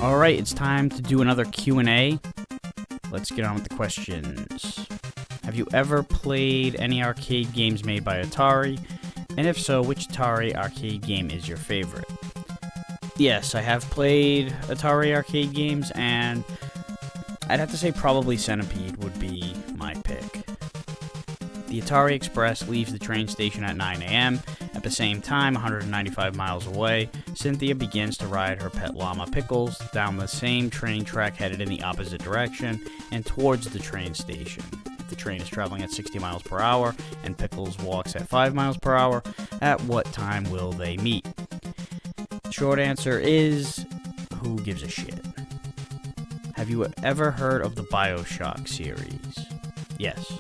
Alright, it's time to do another Q&A. Let's get on with the questions. Have you ever played any arcade games made by Atari? And if so, which Atari arcade game is your favorite? Yes, I have played Atari arcade games, and I'd have to say probably Centipede would be my pick. The Atari Express leaves the train station at 9 a.m. At the same time, 195 miles away, Cynthia begins to ride her pet llama Pickles down the same train track headed in the opposite direction and towards the train station. If the train is traveling at 60 miles per hour and Pickles walks at 5 miles per hour, at what time will they meet? The short answer is, who gives a shit? Have you ever heard of the BioShock series? Yes.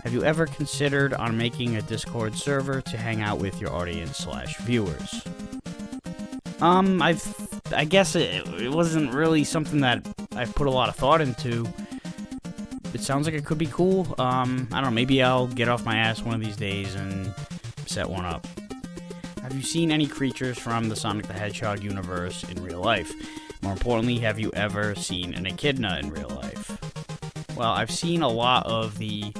Have you ever considered on making a Discord server to hang out with your audience/viewers? I guess it wasn't really something that I've put a lot of thought into. It sounds like it could be cool. I don't know, maybe I'll get off my ass one of these days and set one up. Have you seen any creatures from the Sonic the Hedgehog universe in real life? More importantly, have you ever seen an echidna in real life? Well, I've seen a lot of the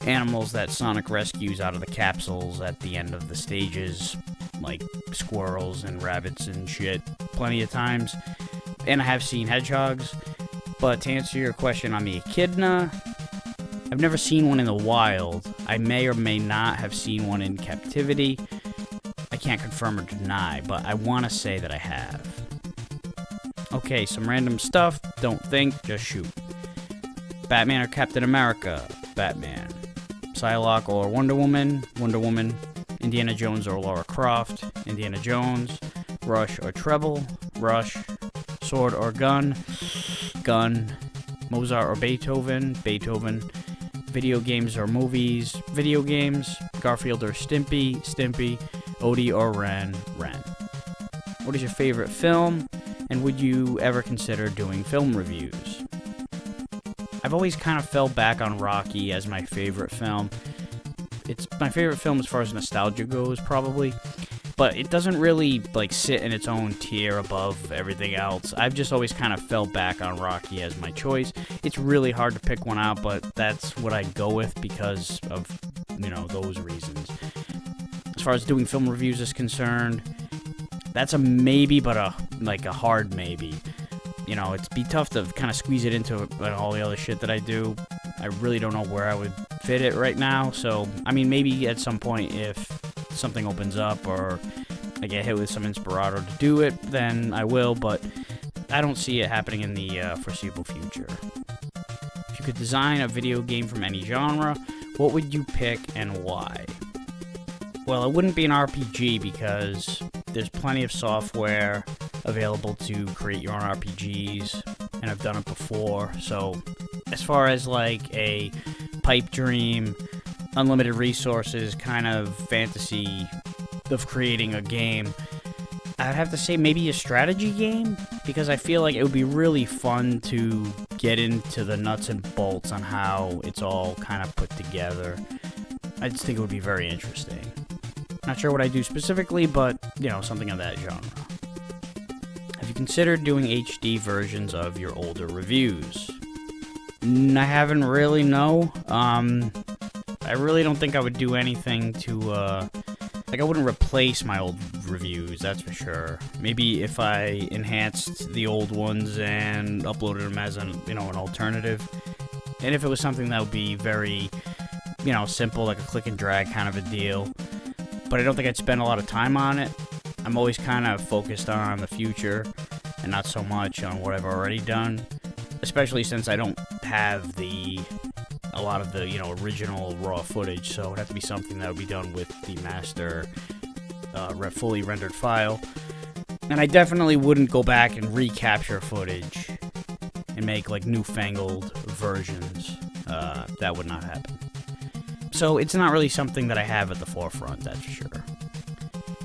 animals that Sonic rescues out of the capsules at the end of the stages, like squirrels and rabbits and shit, plenty of times. And I have seen hedgehogs. But to answer your question on the echidna, I've never seen one in the wild. I may or may not have seen one in captivity. I can't confirm or deny, but I want to say that I have. Okay, some random stuff. Don't think, just shoot. Batman or Captain America? Batman. Psylocke or Wonder Woman? Wonder Woman. Indiana Jones or Lara Croft? Indiana Jones. Rush or Treble? Rush. Sword or gun? Gun. Mozart or Beethoven? Beethoven. Video games or movies? Video games. Garfield or Stimpy? Stimpy. Odie or Ren? Ren. What is your favorite film? And would you ever consider doing film reviews? I've always kind of fell back on Rocky as my favorite film. It's my favorite film as far as nostalgia goes, probably. But it doesn't really, sit in its own tier above everything else. I've just always kind of fell back on Rocky as my choice. It's really hard to pick one out, but that's what I go with because of, those reasons. As far as doing film reviews is concerned, that's a maybe, but a hard maybe. It'd be tough to kind of squeeze it into all the other shit that I do. I really don't know where I would fit it right now. So, maybe at some point if something opens up or I get hit with some Inspirato to do it, then I will, but I don't see it happening in the foreseeable future. If you could design a video game from any genre, what would you pick and why? Well, it wouldn't be an RPG because there's plenty of software available to create your own RPGs, and I've done it before. So as far as a pipe dream, unlimited resources kind of fantasy of creating a game, I'd have to say maybe a strategy game, because I feel like it would be really fun to get into the nuts and bolts on how it's all kind of put together. I just think it would be very interesting. Not sure what I do specifically, but, something of that genre. Have you considered doing HD versions of your older reviews? I haven't really, no. I really don't think I would do anything to, I wouldn't replace my old reviews, that's for sure. Maybe if I enhanced the old ones and uploaded them as an alternative. And if it was something that would be very, simple, like a click and drag kind of a deal. But I don't think I'd spend a lot of time on it. I'm always kind of focused on the future and not so much on what I've already done, especially since I don't have a lot of the, original raw footage, so it would have to be something that would be done with the master fully rendered file. And I definitely wouldn't go back and recapture footage and make newfangled versions. That would not happen. So it's not really something that I have at the forefront, that's for sure.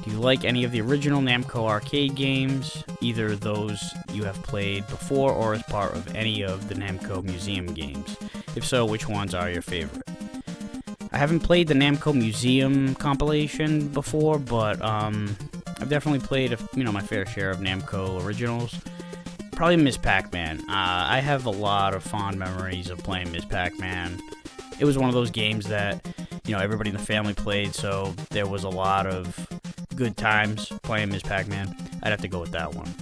Do you like any of the original Namco arcade games, either those you have played before or as part of any of the Namco Museum games? If so, which ones are your favorite? I haven't played the Namco Museum compilation before, but I've definitely played my fair share of Namco originals. Probably Ms. Pac-Man. I have a lot of fond memories of playing Ms. Pac-Man. It was one of those games that, everybody in the family played, so there was a lot of good times playing Ms. Pac-Man. I'd have to go with that one.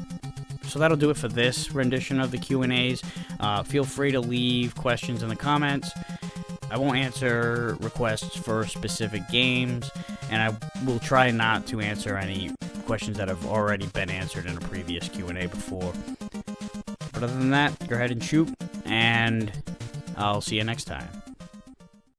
So that'll do it for this rendition of the Q&As. Feel free to leave questions in the comments. I won't answer requests for specific games, and I will try not to answer any questions that have already been answered in a previous Q&A before. But other than that, go ahead and shoot, and I'll see you next time.